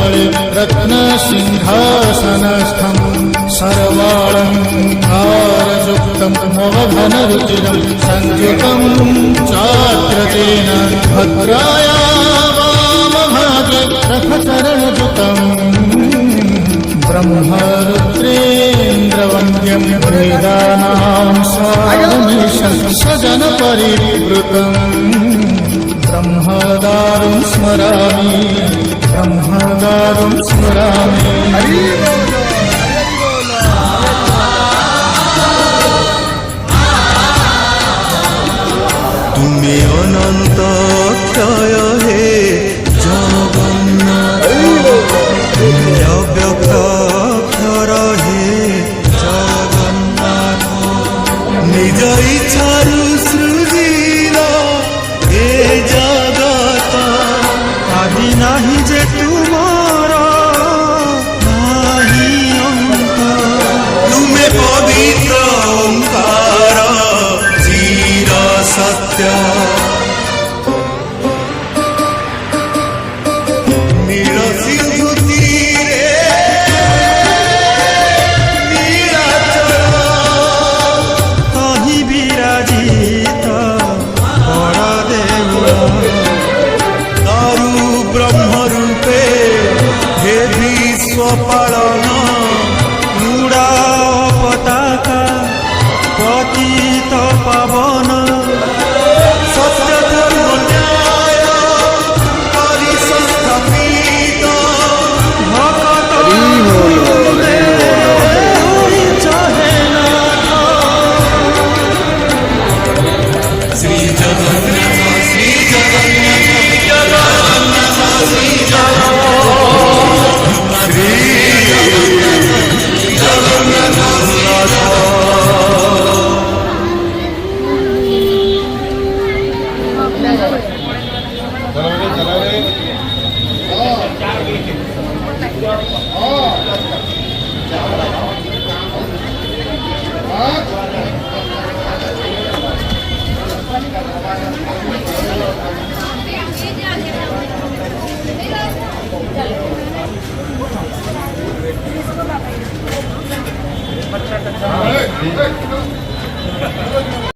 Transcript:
तले रत्नसिंहासनस्थं सर्वालङ्कारयुक्तं नवघनरुचिरं संयुतं चात्र तेन भद्राया वामभागे रथचरणयुतम् ब्रह्मरुद्रेन्द्रवन्द्यं वेदानां सारमीशं सजनपरिवृतम् ब्रह्मदारुं स्मरामि ब्रह्मदारुं स्मरामि। তুমি অনন্ত ক্ষয় হে জগন্নাথ, তুমি অব্যক্ত অক্ষর হে জগন্নাথ। নিজ ইচ্ছারু সৃজিল এ জগত, আদি নাহি যে তুমর নাহি অন্ত। তুমে পবিত্র ওঙ্কার চির সত্য, নীল সিন্ধু তীরে নীলাচল, তহি বিরাজিত বড়দেব। দারু ব্রহ্মরূপে হে বিশ্ব পালন, উড়া পতাকা পতিত পাবন। সত্য ধর্ম ন্যায় পরিসংস্থাপিত, ভকত চাহে নাথ। শ্রী জগন্নাথ শ্রী জগন্নাথ জগন্নাথ শ্রী জগন্নাথ শ্রী জগন্নাথ।